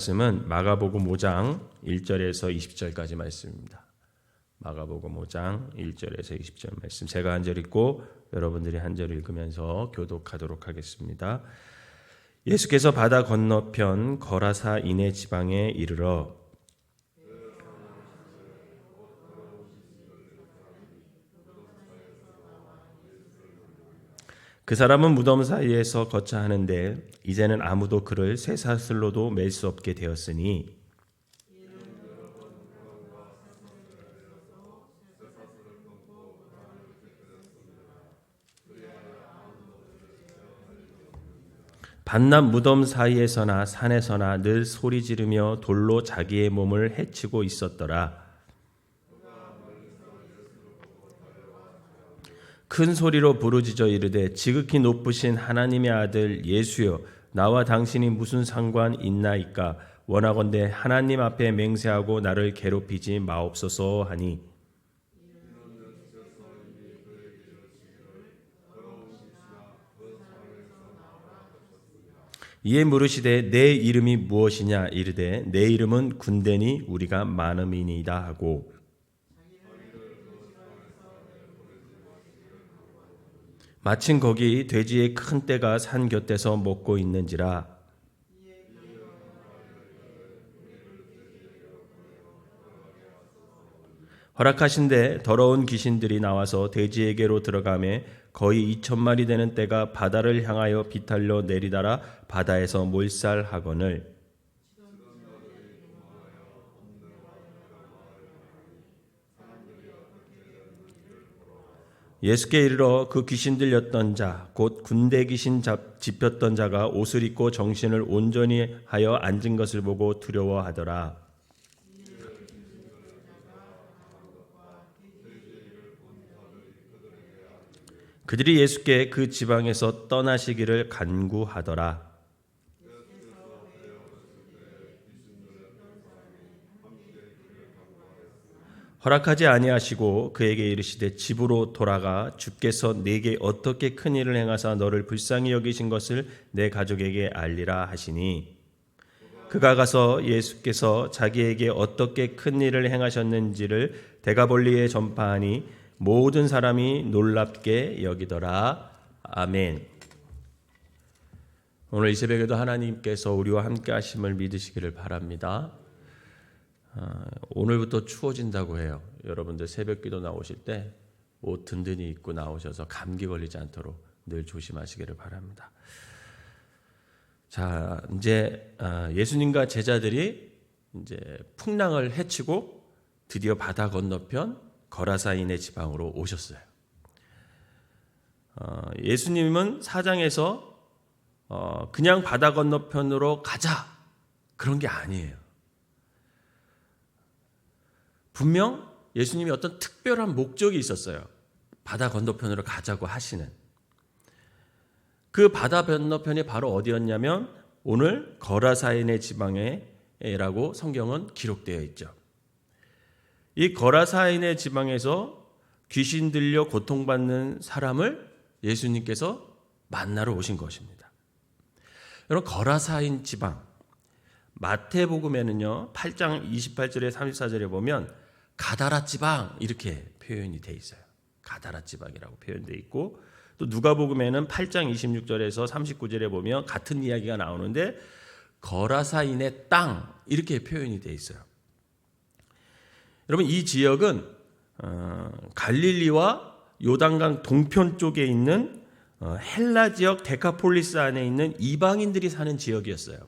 말씀은 마가복음 5장 1절에서 20절까지 말씀입니다. 마가복음 5장 1절에서 20절 말씀, 제가 한 절 읽고 여러분들이 한 절 읽으면서 교독하도록 하겠습니다. 예수께서 바다 건너편 거라사 이네 지방에 이르러 그 사람은 무덤 사이에서 거처하는데 이제는 아무도 그를 쇠사슬로도 맬 수 없게 되었으니 밤낮 무덤 사이에서나 산에서나 늘 소리 지르며 돌로 자기의 몸을 해치고 있었더라. 큰 소리로 부르짖어 이르되 지극히 높으신 하나님의 아들 예수여, 나와 당신이 무슨 상관 있나이까? 원하건대 하나님 앞에 맹세하고 나를 괴롭히지 마옵소서 하니, 이에 물으시되 내 이름이 무엇이냐? 이르되 내 이름은 군대니 우리가 많음이니이다 하고, 마침 거기 돼지의 큰 떼가 산 곁에서 먹고 있는지라. 허락하신대 더러운 귀신들이 나와서 돼지에게로 들어가매 거의 2,000마리 되는 떼가 바다를 향하여 비탈려 내리다라 바다에서 몰살하거늘. 예수께 이르러 그 귀신 들렸던 자 곧 군대 귀신 집혔던 자가 옷을 입고 정신을 온전히 하여 앉은 것을 보고 두려워하더라. 그들이 예수께 그 지방에서 떠나시기를 간구하더라. 허락하지 아니하시고 그에게 이르시되 집으로 돌아가 주께서 네게 어떻게 큰 일을 행하사 너를 불쌍히 여기신 것을 내 가족에게 알리라 하시니, 그가 가서 예수께서 자기에게 어떻게 큰 일을 행하셨는지를 데가볼리에 전파하니 모든 사람이 놀랍게 여기더라. 아멘. 오늘 이 새벽에도 하나님께서 우리와 함께 하심을 믿으시기를 바랍니다. 오늘부터 추워진다고 해요. 여러분들 새벽기도 나오실 때 옷 든든히 입고 나오셔서 감기 걸리지 않도록 늘 조심하시기를 바랍니다. 자, 이제 예수님과 제자들이 이제 풍랑을 헤치고 드디어 바다 건너편 거라사인의 지방으로 오셨어요. 예수님은 사장에서 그냥 바다 건너편으로 가자 그런 게 아니에요. 분명 예수님이 어떤 특별한 목적이 있었어요. 바다 건너편으로 가자고 하시는. 그 바다 건너편이 바로 어디였냐면 오늘 거라사인의 지방에라고 성경은 기록되어 있죠. 이 거라사인의 지방에서 귀신 들려 고통받는 사람을 예수님께서 만나러 오신 것입니다. 여러분, 거라사인 지방, 마태복음에는요 8장 28절에 34절에 보면 가다라 지방 이렇게 표현이 돼 있어요. 가다라 지방이라고 표현되어 있고, 또 누가복음에는 8장 26절에서 39절에 보면 같은 이야기가 나오는데 거라사인의 땅 이렇게 표현이 돼 있어요. 여러분, 이 지역은 갈릴리와 요단강 동편 쪽에 있는 헬라 지역 데카폴리스 안에 있는 이방인들이 사는 지역이었어요.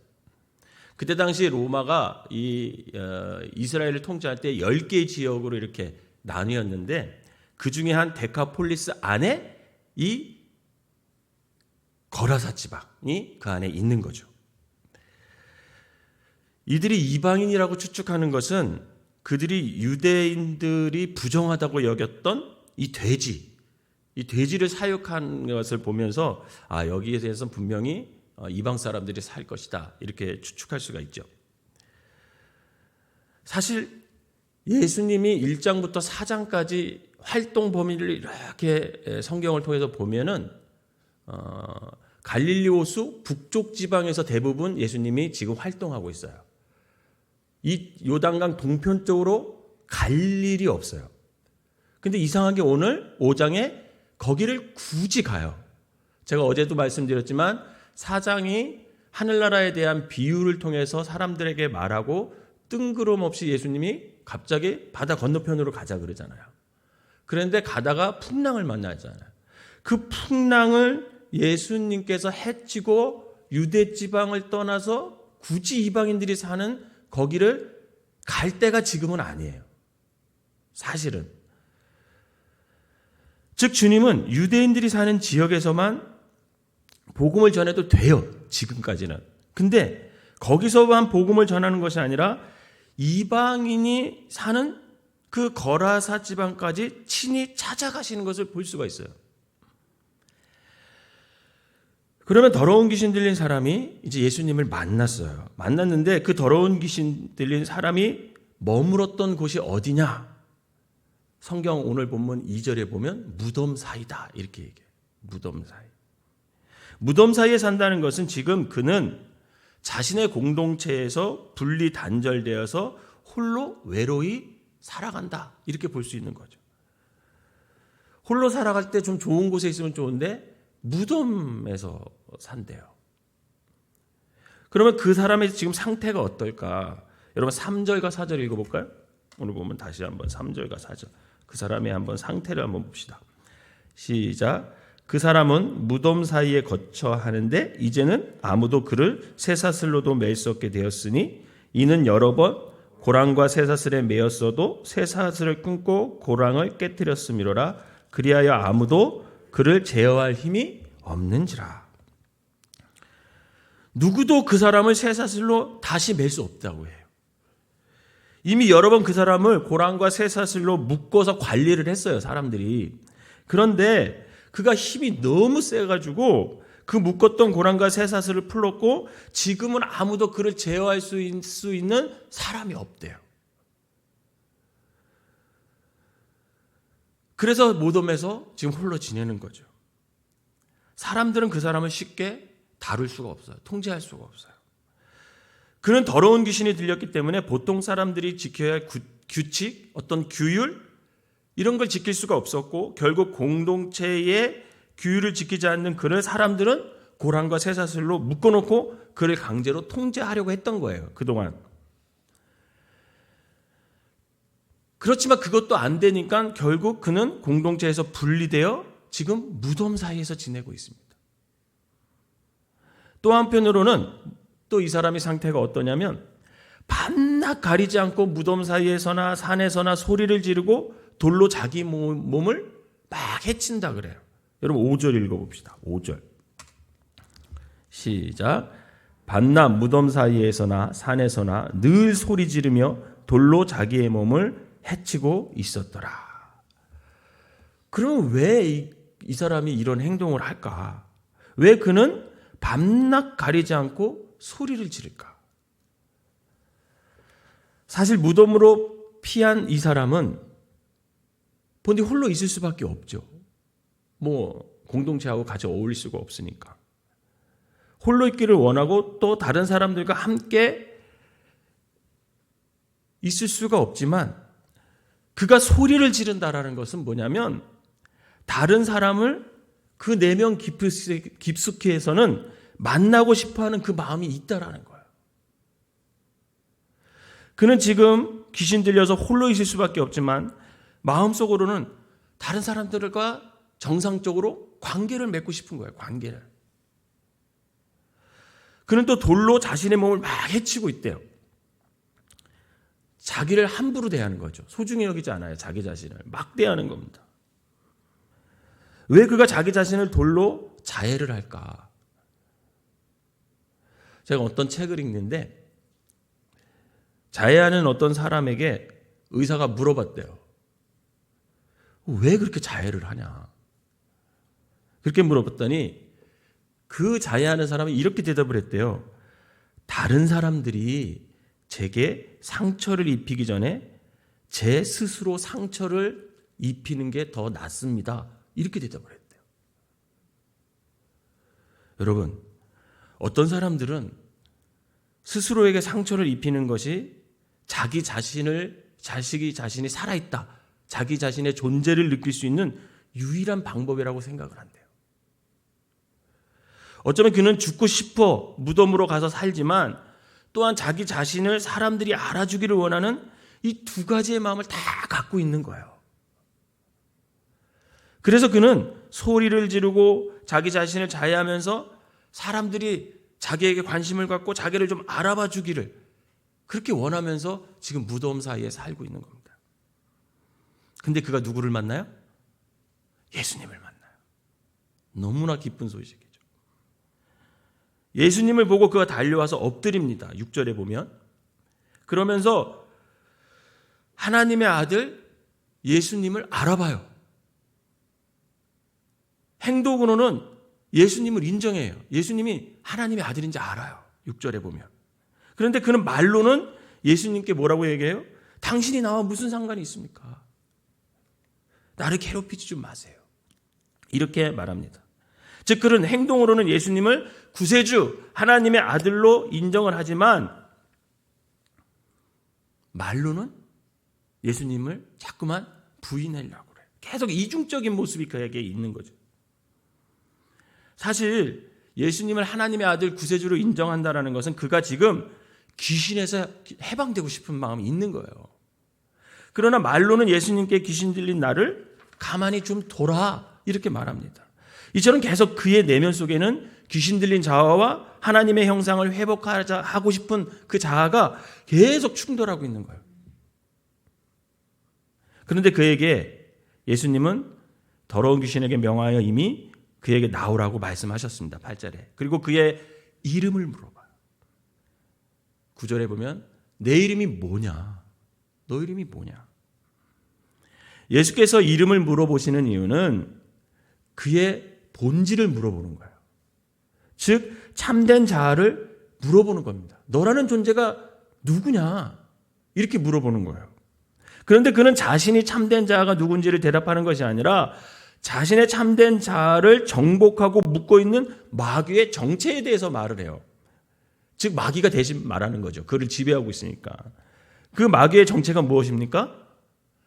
그때 당시 로마가 이스라엘을 통치할 때 10개의 지역으로 이렇게 나뉘었는데 그 중에 한 데카폴리스 안에 이 거라사 지방이 그 안에 있는 거죠. 이들이 이방인이라고 추측하는 것은 그들이 유대인들이 부정하다고 여겼던 이 돼지를 사육한 것을 보면서 여기에 대해서는 분명히 이방 사람들이 살 것이다 이렇게 추측할 수가 있죠. 사실 예수님이 1장부터 4장까지 활동 범위를 이렇게 성경을 통해서 보면은 갈릴리 호수 북쪽 지방에서 대부분 예수님이 지금 활동하고 있어요. 이 요단강 동편 쪽으로 갈 일이 없어요. 근데 이상하게 오늘 5장에 거기를 굳이 가요. 제가 어제도 말씀드렸지만 4장이 하늘나라에 대한 비유를 통해서 사람들에게 말하고 뜬구름없이 예수님이 갑자기 바다 건너편으로 가자 그러잖아요. 그런데 가다가 풍랑을 만나잖아요. 그 풍랑을 예수님께서 해치고 유대 지방을 떠나서 굳이 이방인들이 사는 거기를 갈 때가 지금은 아니에요. 사실은. 즉 주님은 유대인들이 사는 지역에서만 복음을 전해도 돼요. 지금까지는. 근데 거기서만 복음을 전하는 것이 아니라 이방인이 사는 그 거라사 지방까지 친히 찾아가시는 것을 볼 수가 있어요. 그러면 더러운 귀신 들린 사람이 이제 예수님을 만났어요. 만났는데 그 더러운 귀신 들린 사람이 머물었던 곳이 어디냐? 성경 오늘 본문 2절에 보면 무덤 사이다 이렇게 얘기해요. 무덤 사이. 무덤 사이에 산다는 것은 지금 그는 자신의 공동체에서 분리 단절되어서 홀로 외로이 살아간다 이렇게 볼 수 있는 거죠. 홀로 살아갈 때 좀 좋은 곳에 있으면 좋은데 무덤에서 산대요. 그러면 그 사람의 지금 상태가 어떨까? 여러분 3절과 4절 읽어볼까요? 오늘 보면 다시 한번 3절과 4절 그 사람의 한번 상태를 한번 봅시다. 시작. 그 사람은 무덤 사이에 거처 하는데 이제는 아무도 그를 쇠사슬로도 맬 수 없게 되었으니 이는 여러 번 고랑과 쇠사슬에 매었어도 쇠사슬을 끊고 고랑을 깨뜨렸음이로라. 그리하여 아무도 그를 제어할 힘이 없는지라. 누구도 그 사람을 쇠사슬로 다시 맬 수 없다고 해요. 이미 여러 번 그 사람을 고랑과 쇠사슬로 묶어서 관리를 했어요, 사람들이. 그런데 그가 힘이 너무 세가지고 그 묶었던 고랑과 쇠사슬을 풀었고 지금은 아무도 그를 제어할 수 있는 사람이 없대요. 그래서 무덤에서 지금 홀로 지내는 거죠. 사람들은 그 사람을 쉽게 다룰 수가 없어요. 통제할 수가 없어요. 그는 더러운 귀신이 들렸기 때문에 보통 사람들이 지켜야 할 규칙, 어떤 규율 이런 걸 지킬 수가 없었고 결국 공동체의 규율을 지키지 않는 그를 사람들은 고랑과 쇠사슬로 묶어놓고 그를 강제로 통제하려고 했던 거예요. 그동안. 그렇지만 그것도 안 되니까 결국 그는 공동체에서 분리되어 지금 무덤 사이에서 지내고 있습니다. 또 한편으로는 또 이 사람의 상태가 어떠냐면 밤낮 가리지 않고 무덤 사이에서나 산에서나 소리를 지르고 돌로 자기 몸을 막 해친다 그래요. 여러분 5절 읽어봅시다. 5절 시작. 밤낮 무덤 사이에서나 산에서나 늘 소리 지르며 돌로 자기의 몸을 해치고 있었더라. 그러면 왜 이 사람이 이런 행동을 할까? 왜 그는 밤낮 가리지 않고 소리를 지를까? 사실 무덤으로 피한 이 사람은 본디 홀로 있을 수밖에 없죠. 뭐 공동체하고 같이 어울릴 수가 없으니까. 홀로 있기를 원하고 또 다른 사람들과 함께 있을 수가 없지만 그가 소리를 지른다라는 것은 뭐냐면 다른 사람을 그 내면 깊숙이 해서는 만나고 싶어하는 그 마음이 있다라는 거예요. 그는 지금 귀신 들려서 홀로 있을 수밖에 없지만 마음속으로는 다른 사람들과 정상적으로 관계를 맺고 싶은 거예요. 관계를. 그는 또 돌로 자신의 몸을 막 해치고 있대요. 자기를 함부로 대하는 거죠. 소중히 여기지 않아요. 자기 자신을 막 대하는 겁니다. 왜 그가 자기 자신을 돌로 자해를 할까? 제가 어떤 책을 읽는데 자해하는 어떤 사람에게 의사가 물어봤대요. 왜 그렇게 자해를 하냐? 그렇게 물어봤더니 그 자해하는 사람이 이렇게 대답을 했대요. 다른 사람들이 제게 상처를 입히기 전에 제 스스로 상처를 입히는 게 더 낫습니다. 이렇게 대답을 했대요. 여러분, 어떤 사람들은 스스로에게 상처를 입히는 것이 자기 자신이 살아있다, 자기 자신의 존재를 느낄 수 있는 유일한 방법이라고 생각을 한대요. 어쩌면 그는 죽고 싶어 무덤으로 가서 살지만 또한 자기 자신을 사람들이 알아주기를 원하는 이 두 가지의 마음을 다 갖고 있는 거예요. 그래서 그는 소리를 지르고 자기 자신을 자해하면서 사람들이 자기에게 관심을 갖고 자기를 좀 알아봐 주기를 그렇게 원하면서 지금 무덤 사이에 살고 있는 겁니다. 근데 그가 누구를 만나요? 예수님을 만나요. 너무나 기쁜 소식이죠. 예수님을 보고 그가 달려와서 엎드립니다. 6절에 보면. 그러면서 하나님의 아들 예수님을 알아봐요. 행동으로는 예수님을 인정해요. 예수님이 하나님의 아들인지 알아요. 6절에 보면. 그런데 그는 말로는 예수님께 뭐라고 얘기해요? 당신이 나와 무슨 상관이 있습니까? 나를 괴롭히지 좀 마세요. 이렇게 말합니다. 즉 그는 행동으로는 예수님을 구세주, 하나님의 아들로 인정을 하지만 말로는 예수님을 자꾸만 부인하려고 그래요. 계속 이중적인 모습이 그에게 있는 거죠. 사실 예수님을 하나님의 아들 구세주로 인정한다는 것은 그가 지금 귀신에서 해방되고 싶은 마음이 있는 거예요. 그러나 말로는 예수님께 귀신 들린 나를 가만히 좀 둬라 이렇게 말합니다. 이처럼 계속 그의 내면 속에는 귀신 들린 자아와 하나님의 형상을 회복하고 싶은 그 자아가 계속 충돌하고 있는 거예요. 그런데 그에게 예수님은 더러운 귀신에게 명하여 이미 그에게 나오라고 말씀하셨습니다. 8절에. 그리고 그의 이름을 물어봐요. 9절에 보면 내 이름이 뭐냐? 너 이름이 뭐냐? 예수께서 이름을 물어보시는 이유는 그의 본질을 물어보는 거예요. 즉 참된 자아를 물어보는 겁니다. 너라는 존재가 누구냐? 이렇게 물어보는 거예요. 그런데 그는 자신이 참된 자아가 누군지를 대답하는 것이 아니라 자신의 참된 자아를 정복하고 묶고 있는 마귀의 정체에 대해서 말을 해요. 즉 마귀가 대신 말하는 거죠. 그를 지배하고 있으니까. 그 마귀의 정체가 무엇입니까?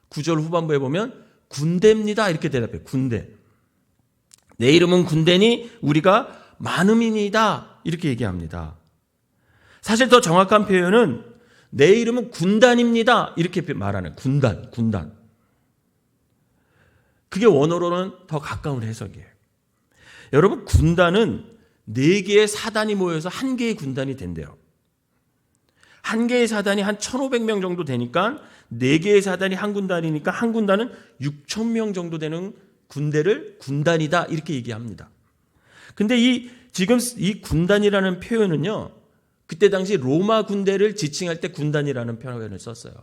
9절 후반부에 보면 군대입니다. 이렇게 대답해요. 군대. 내 이름은 군대니 우리가 많음이니다. 이렇게 얘기합니다. 사실 더 정확한 표현은 내 이름은 군단입니다. 이렇게 말하는 군단. 그게 원어로는 더 가까운 해석이에요. 여러분 군단은 4개의 사단이 모여서 1개의 군단이 된대요. 1개의 사단이 한 1,500명 정도 되니까 4개의 사단이 한 군단이니까 한 군단은 6,000명 정도 되는 군대를 군단이다 이렇게 얘기합니다. 근데 지금 이 군단이라는 표현은요. 그때 당시 로마 군대를 지칭할 때 군단이라는 표현을 썼어요.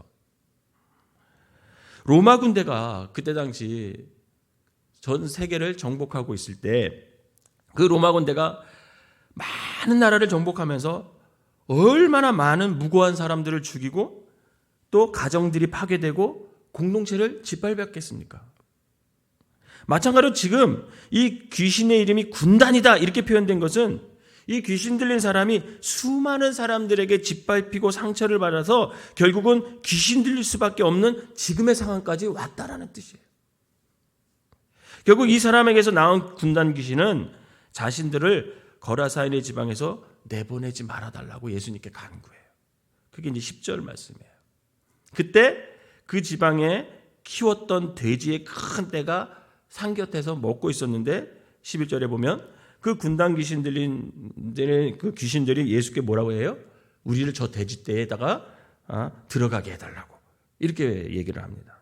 로마 군대가 그때 당시 전 세계를 정복하고 있을 때 그 로마 군대가 많은 나라를 정복하면서 얼마나 많은 무고한 사람들을 죽이고 또 가정들이 파괴되고 공동체를 짓밟았겠습니까? 마찬가지로 지금 이 귀신의 이름이 군단이다 이렇게 표현된 것은 이 귀신 들린 사람이 수많은 사람들에게 짓밟히고 상처를 받아서 결국은 귀신 들릴 수밖에 없는 지금의 상황까지 왔다라는 뜻이에요. 결국 이 사람에게서 나온 군단 귀신은 자신들을 거라사인의 지방에서 내보내지 말아달라고 예수님께 간구해요. 그게 이제 10절 말씀이에요. 그때 그 지방에 키웠던 돼지의 큰 떼가 산 곁에서 먹고 있었는데 11절에 보면 그 군단 귀신 들린 그 귀신들이 예수께 뭐라고 해요? 우리를 저 돼지떼에다가 들어가게 해달라고 이렇게 얘기를 합니다.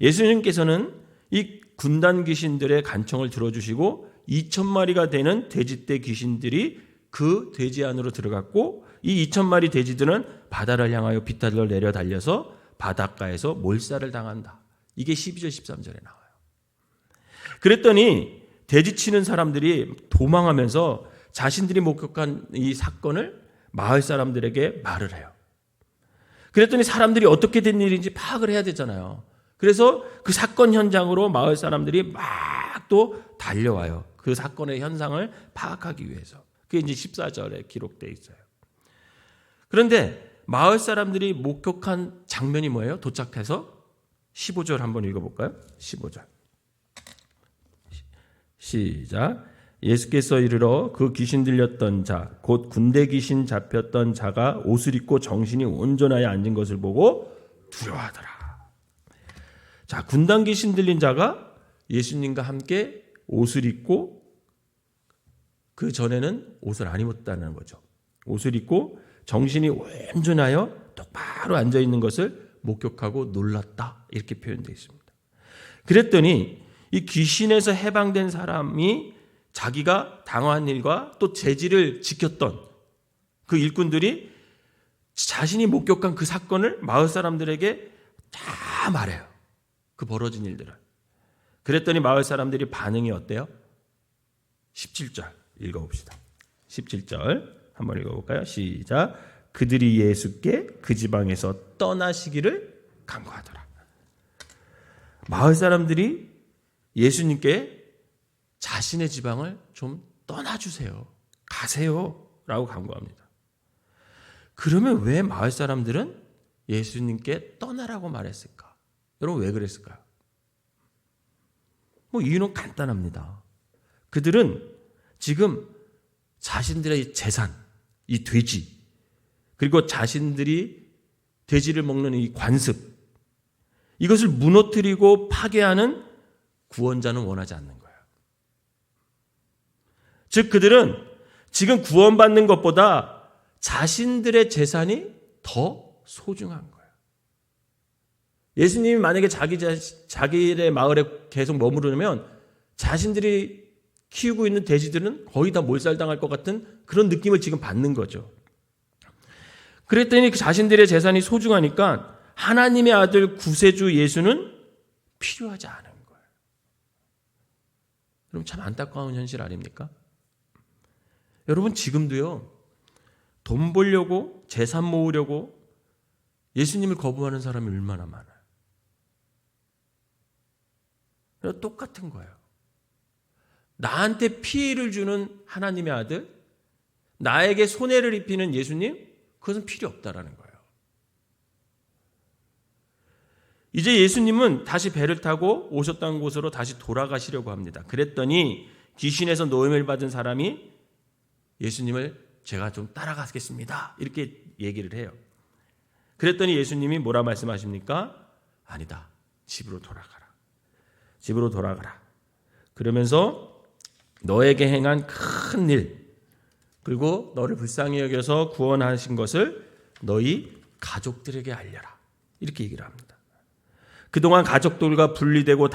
예수님께서는 이 군단 귀신들의 간청을 들어주시고 2,000마리가 되는 돼지떼 귀신들이 그 돼지 안으로 들어갔고 이 2,000마리 돼지들은 바다를 향하여 비탈로 내려 달려서 바닷가에서 몰살을 당한다. 이게 12절 13절에 나와요. 그랬더니 돼지치는 사람들이 도망하면서 자신들이 목격한 이 사건을 마을 사람들에게 말을 해요. 그랬더니 사람들이 어떻게 된 일인지 파악을 해야 되잖아요. 그래서 그 사건 현장으로 마을 사람들이 막 또 달려와요. 그 사건의 현상을 파악하기 위해서. 그게 이제 14절에 기록되어 있어요. 그런데 마을 사람들이 목격한 장면이 뭐예요? 도착해서 15절 한번 읽어볼까요? 15절 시작. 예수께서 이르러 그 귀신 들렸던 자, 곧 군대 귀신 잡혔던 자가 옷을 입고 정신이 온전하여 앉은 것을 보고 두려워하더라. 자, 군단 귀신 들린 자가 예수님과 함께 옷을 입고, 그 전에는 옷을 안 입었다는 거죠. 옷을 입고 정신이 온전하여 똑바로 앉아 있는 것을 목격하고 놀랐다, 이렇게 표현되어 있습니다. 그랬더니 이 귀신에서 해방된 사람이 자기가 당한 일과 또 재질을 지켰던 그 일꾼들이 자신이 목격한 그 사건을 마을 사람들에게 다 말해요. 그 벌어진 일들을. 그랬더니 마을 사람들이 반응이 어때요? 17절 읽어봅시다. 17절 한번 읽어볼까요? 시작. 그들이 예수께 그 지방에서 떠나시기를 간구하더라. 마을 사람들이 예수님께 자신의 지방을 좀 떠나주세요. 가세요. 라고 간구합니다. 그러면 왜 마을 사람들은 예수님께 떠나라고 말했을까? 여러분 왜 그랬을까요? 이유는 간단합니다. 그들은 지금 자신들의 재산, 이 돼지, 그리고 자신들이 돼지를 먹는 이 관습, 이것을 무너뜨리고 파괴하는 구원자는 원하지 않는 거예요. 즉 그들은 지금 구원받는 것보다 자신들의 재산이 더 소중한 거예요. 예수님이 만약에 자기의 마을에 계속 머무르면 자신들이 키우고 있는 돼지들은 거의 다 몰살당할 것 같은 그런 느낌을 지금 받는 거죠. 그랬더니 그 자신들의 재산이 소중하니까 하나님의 아들 구세주 예수는 필요하지 않은 거예요. 여러분 참 안타까운 현실 아닙니까? 여러분 지금도요, 돈 벌려고 재산 모으려고 예수님을 거부하는 사람이 얼마나 많아요. 똑같은 거예요. 나한테 피해를 주는 하나님의 아들, 나에게 손해를 입히는 예수님, 그것은 필요 없다라는 거예요. 이제 예수님은 다시 배를 타고 오셨던 곳으로 다시 돌아가시려고 합니다. 그랬더니 귀신에서 노임을 받은 사람이 예수님을 제가 좀 따라가겠습니다, 이렇게 얘기를 해요. 그랬더니 예수님이 뭐라 말씀하십니까? 아니다. 집으로 돌아가라. 집으로 돌아가라. 그러면서 너에게 행한 큰 일, 그리고 너를 불쌍히 여겨서 구원하신 것을 너희 가족들에게 알려라. 이렇게 얘기를 합니다. 그동안 가족들과 분리되고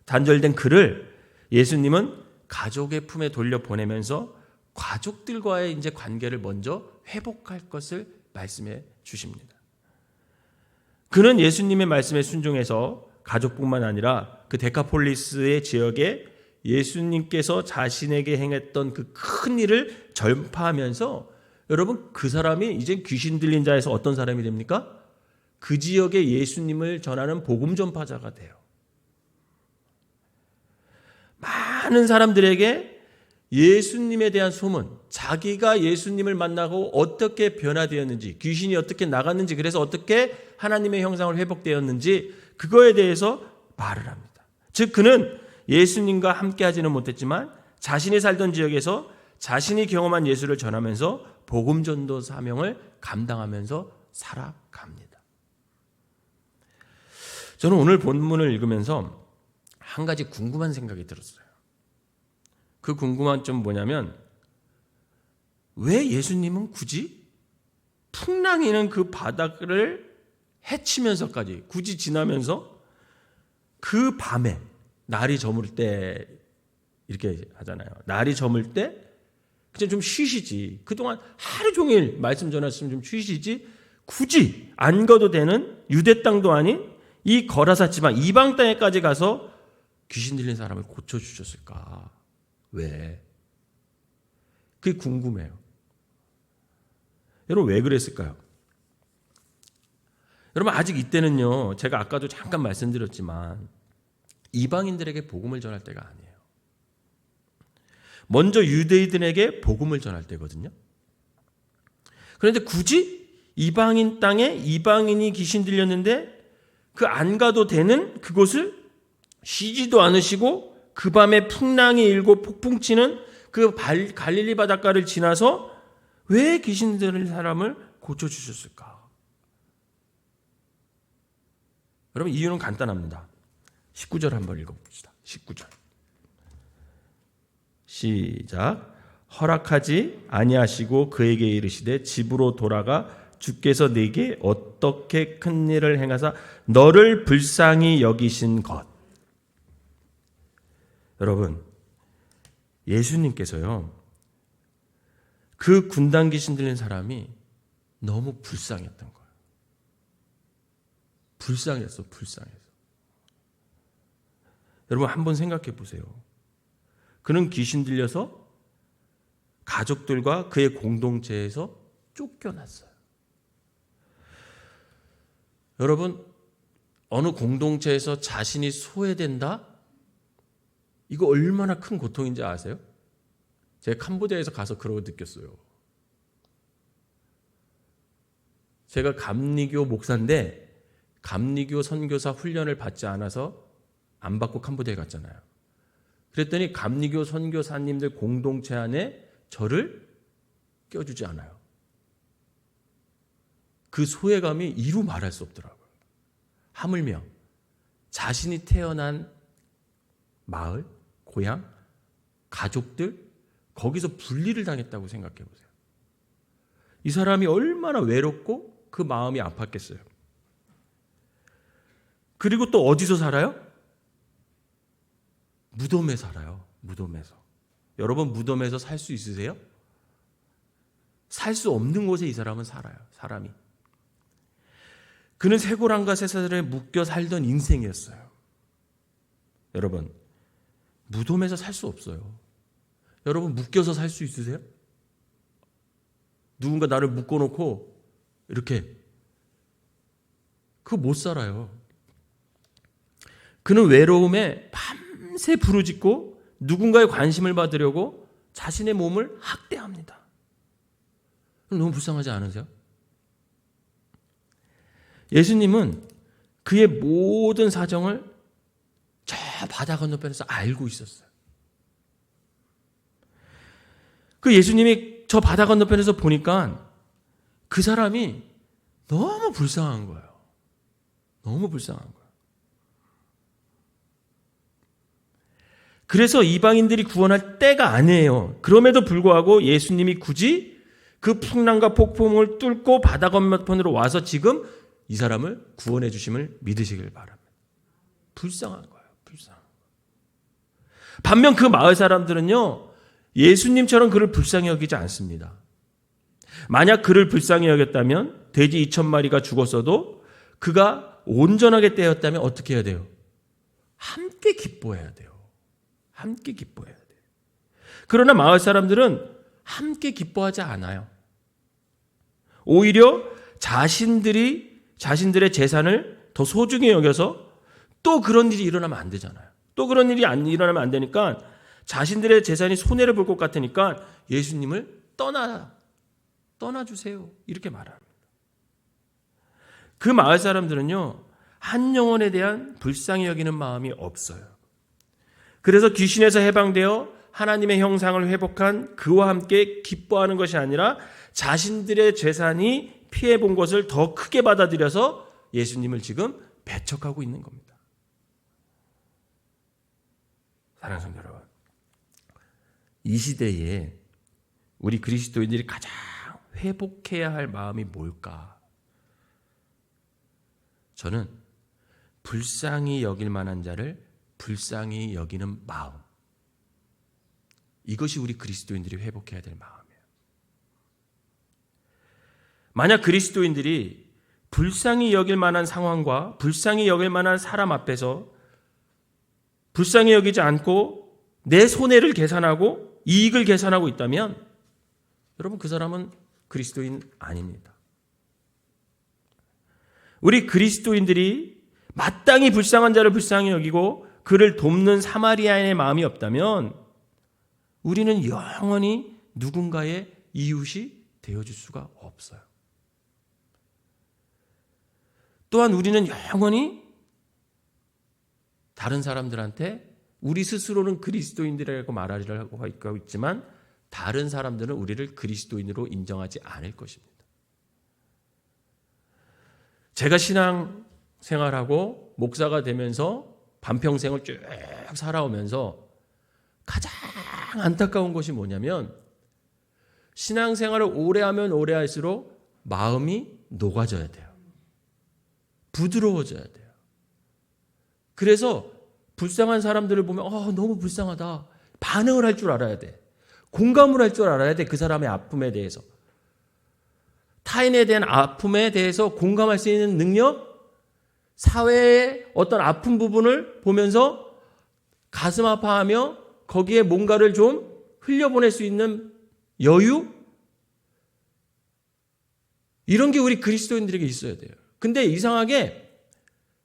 단절된 그를 예수님은 가족의 품에 돌려보내면서 가족들과의 이제 관계를 먼저 회복할 것을 말씀해 주십니다. 그는 예수님의 말씀에 순종해서 가족뿐만 아니라 그 데카폴리스의 지역에 예수님께서 자신에게 행했던 그 큰 일을 전파하면서, 여러분 그 사람이 이제 귀신 들린 자에서 어떤 사람이 됩니까? 그 지역에 예수님을 전하는 복음 전파자가 돼요. 많은 사람들에게 예수님에 대한 소문, 자기가 예수님을 만나고 어떻게 변화되었는지, 귀신이 어떻게 나갔는지, 그래서 어떻게 하나님의 형상을 회복되었는지, 그거에 대해서 말을 합니다. 즉 그는 예수님과 함께 하지는 못했지만 자신이 살던 지역에서 자신이 경험한 예수를 전하면서 복음 전도 사명을 감당하면서 살아갑니다. 저는 오늘 본문을 읽으면서 한 가지 궁금한 생각이 들었어요. 그 궁금한 점 뭐냐면, 왜 예수님은 굳이 풍랑이는 그 바닥을 헤치면서까지 굳이 지나면서 그 밤에 날이 저물 때, 이렇게 하잖아요. 날이 저물 때 그냥 좀 쉬시지, 그동안 하루 종일 말씀 전했으면 좀 쉬시지, 굳이 안 가도 되는 유대 땅도 아닌 이 거라사 지방 이방 땅에까지 가서 귀신 들린 사람을 고쳐주셨을까? 왜? 그게 궁금해요. 여러분 왜 그랬을까요? 여러분 아직 이때는요, 제가 아까도 잠깐 말씀드렸지만 이방인들에게 복음을 전할 때가 아니에요. 먼저 유대인들에게 복음을 전할 때거든요. 그런데 굳이 이방인 땅에 이방인이 귀신 들렸는데 그 안 가도 되는 그곳을 쉬지도 않으시고 그 밤에 풍랑이 일고 폭풍치는 그 갈릴리 바닷가를 지나서 왜 귀신 들린 사람을 고쳐주셨을까? 여러분, 이유는 간단합니다. 19절 한번 읽어봅시다. 19절 시작. 허락하지 아니하시고 그에게 이르시되 집으로 돌아가 주께서 네게 어떻게 큰 일을 행하사 너를 불쌍히 여기신 것. 여러분, 예수님께서요, 그 군단 귀신 들린 사람이 너무 불쌍했던 거예요. 불쌍했어. 여러분, 한번 생각해 보세요. 그는 귀신 들려서 가족들과 그의 공동체에서 쫓겨났어요. 여러분, 어느 공동체에서 자신이 소외된다? 이거 얼마나 큰 고통인지 아세요? 제가 캄보디아에서 가서 그러고 느꼈어요. 제가 감리교 목사인데 감리교 선교사 훈련을 받지 않아서 안 받고 캄보디아에 갔잖아요. 그랬더니 감리교 선교사님들 공동체 안에 저를 껴주지 않아요. 그 소외감이 이루 말할 수 없더라고요. 하물며 자신이 태어난 마을, 고향, 가족들, 거기서 분리를 당했다고 생각해 보세요. 이 사람이 얼마나 외롭고 그 마음이 아팠겠어요. 그리고 또 어디서 살아요? 무덤에 살아요. 무덤에서. 여러분, 무덤에서 살 수 있으세요? 살 수 없는 곳에 이 사람은 살아요. 사람이. 그는 쇠고랑과 쇠사슬에 묶여 살던 인생이었어요. 여러분, 무덤에서 살 수 없어요. 여러분, 묶여서 살 수 있으세요? 누군가 나를 묶어놓고 이렇게, 그거 못 살아요. 그는 외로움에 밤새 부르짖고 누군가의 관심을 받으려고 자신의 몸을 학대합니다. 너무 불쌍하지 않으세요? 예수님은 그의 모든 사정을 저 바다 건너편에서 알고 있었어요. 그 예수님이 저 바다 건너편에서 보니까 그 사람이 너무 불쌍한 거예요. 너무 불쌍한 거예요. 그래서 이방인들이 구원할 때가 아니에요. 그럼에도 불구하고 예수님이 굳이 그 풍랑과 폭풍을 뚫고 바다 건너편으로 와서 지금 이 사람을 구원해 주심을 믿으시길 바랍니다. 불쌍한 거예요. 불쌍한 거예요. 반면 그 마을 사람들은요, 예수님처럼 그를 불쌍히 여기지 않습니다. 만약 그를 불쌍히 여겼다면 돼지 2,000마리가 죽었어도 그가 온전하게 떼었다면 어떻게 해야 돼요? 함께 기뻐해야 돼요. 함께 기뻐해야 돼요. 그러나 마을 사람들은 함께 기뻐하지 않아요. 오히려 자신들의 재산을 더 소중히 여겨서 또 그런 일이 일어나면 안 되잖아요. 또 그런 일이 일어나면 안 되니까 자신들의 재산이 손해를 볼 것 같으니까 예수님을 떠나주세요. 이렇게 말합니다. 그 마을 사람들은요, 한 영혼에 대한 불쌍히 여기는 마음이 없어요. 그래서 귀신에서 해방되어 하나님의 형상을 회복한 그와 함께 기뻐하는 것이 아니라 자신들의 재산이 피해본 것을 더 크게 받아들여서 예수님을 지금 배척하고 있는 겁니다. 사랑하는 성도 여러분, 이 시대에 우리 그리스도인들이 가장 회복해야 할 마음이 뭘까? 저는 불쌍히 여길 만한 자를 불쌍히 여기는 마음, 이것이 우리 그리스도인들이 회복해야 될 마음이에요. 만약 그리스도인들이 불쌍히 여길 만한 상황과 불쌍히 여길 만한 사람 앞에서 불쌍히 여기지 않고 내 손해를 계산하고 이익을 계산하고 있다면 여러분, 그 사람은 그리스도인 아닙니다. 우리 그리스도인들이 마땅히 불쌍한 자를 불쌍히 여기고 그를 돕는 사마리아인의 마음이 없다면 우리는 영원히 누군가의 이웃이 되어줄 수가 없어요. 또한 우리는 영원히 다른 사람들한테 우리 스스로는 그리스도인들이라고 말하려고 하고 있지만 다른 사람들은 우리를 그리스도인으로 인정하지 않을 것입니다. 제가 신앙 생활하고 목사가 되면서 반평생을 쭉 살아오면서 가장 안타까운 것이 뭐냐면 신앙생활을 오래 하면 오래 할수록 마음이 녹아져야 돼요. 부드러워져야 돼요. 그래서 불쌍한 사람들을 보면 너무 불쌍하다. 반응을 할 줄 알아야 돼. 공감을 할 줄 알아야 돼. 그 사람의 아픔에 대해서. 타인에 대한 아픔에 대해서 공감할 수 있는 능력, 사회의 어떤 아픈 부분을 보면서 가슴 아파하며 거기에 뭔가를 좀 흘려보낼 수 있는 여유? 이런 게 우리 그리스도인들에게 있어야 돼요. 근데 이상하게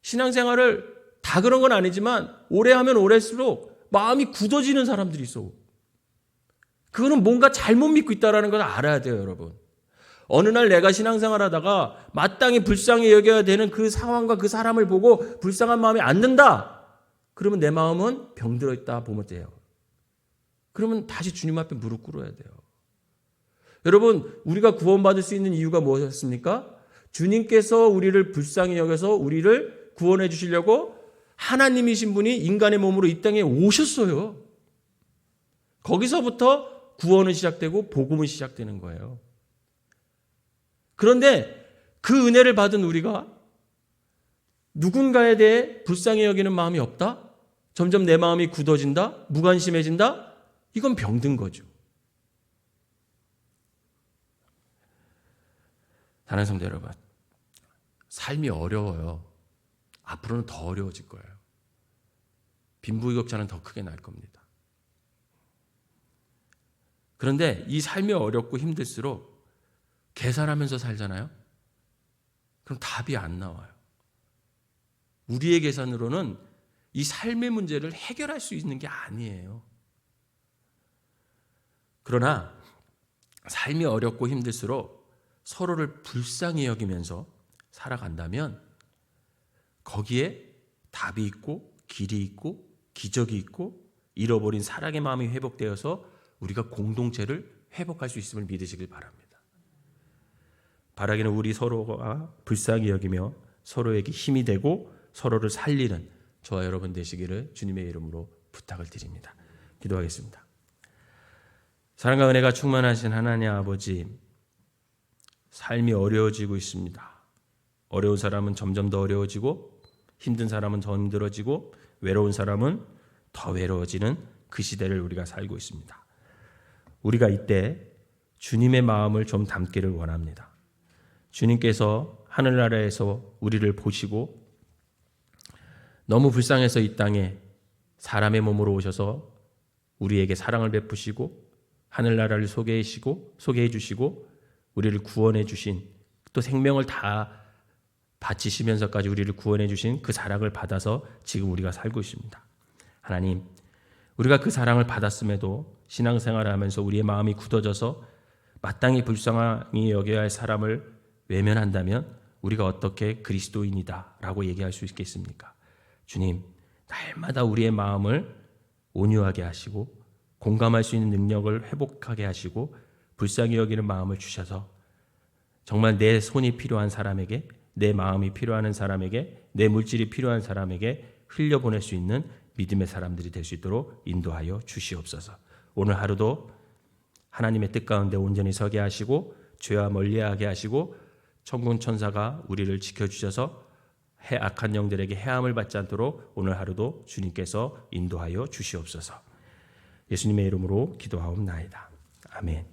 신앙생활을 다 그런 건 아니지만 오래 하면 오래할수록 마음이 굳어지는 사람들이 있어. 그거는 뭔가 잘못 믿고 있다는 걸 알아야 돼요, 여러분. 어느 날 내가 신앙생활 하다가 마땅히 불쌍히 여겨야 되는 그 상황과 그 사람을 보고 불쌍한 마음이 안 든다. 그러면 내 마음은 병들어 있다 보면 돼요. 그러면 다시 주님 앞에 무릎 꿇어야 돼요. 여러분, 우리가 구원받을 수 있는 이유가 무엇이었습니까? 주님께서 우리를 불쌍히 여겨서 우리를 구원해 주시려고 하나님이신 분이 인간의 몸으로 이 땅에 오셨어요. 거기서부터 구원은 시작되고 복음은 시작되는 거예요. 그런데 그 은혜를 받은 우리가 누군가에 대해 불쌍히 여기는 마음이 없다? 점점 내 마음이 굳어진다? 무관심해진다? 이건 병든 거죠. 사랑하는 성도 여러분, 삶이 어려워요. 앞으로는 더 어려워질 거예요. 빈부격차는 더 크게 날 겁니다. 그런데 이 삶이 어렵고 힘들수록 계산하면서 살잖아요. 그럼 답이 안 나와요. 우리의 계산으로는 이 삶의 문제를 해결할 수 있는 게 아니에요. 그러나 삶이 어렵고 힘들수록 서로를 불쌍히 여기면서 살아간다면 거기에 답이 있고 길이 있고 기적이 있고 잃어버린 사랑의 마음이 회복되어서 우리가 공동체를 회복할 수 있음을 믿으시길 바랍니다. 바라기는 우리 서로가 불쌍히 여기며 서로에게 힘이 되고 서로를 살리는 저와 여러분 되시기를 주님의 이름으로 부탁을 드립니다. 기도하겠습니다. 사랑과 은혜가 충만하신 하나님 아버지, 삶이 어려워지고 있습니다. 어려운 사람은 점점 더 어려워지고 힘든 사람은 더 힘들어지고 외로운 사람은 더 외로워지는 그 시대를 우리가 살고 있습니다. 우리가 이때 주님의 마음을 좀 담기를 원합니다. 주님께서 하늘나라에서 우리를 보시고 너무 불쌍해서 이 땅에 사람의 몸으로 오셔서 우리에게 사랑을 베푸시고 하늘나라를 소개해 주시고 우리를 구원해 주신, 또 생명을 다 바치시면서까지 우리를 구원해 주신 그 사랑을 받아서 지금 우리가 살고 있습니다. 하나님, 우리가 그 사랑을 받았음에도 신앙생활을 하면서 우리의 마음이 굳어져서 마땅히 불쌍히 여겨야 할 사람을 외면한다면 우리가 어떻게 그리스도인이다 라고 얘기할 수 있겠습니까? 주님, 날마다 우리의 마음을 온유하게 하시고 공감할 수 있는 능력을 회복하게 하시고 불쌍히 여기는 마음을 주셔서 정말 내 손이 필요한 사람에게, 내 마음이 필요한 사람에게, 내 물질이 필요한 사람에게 흘려보낼 수 있는 믿음의 사람들이 될 수 있도록 인도하여 주시옵소서. 오늘 하루도 하나님의 뜻 가운데 온전히 서게 하시고 죄와 멀리하게 하시고 천군 천사가 우리를 지켜주셔서 악한 영들에게 해함을 받지 않도록 오늘 하루도 주님께서 인도하여 주시옵소서. 예수님의 이름으로 기도하옵나이다. 아멘.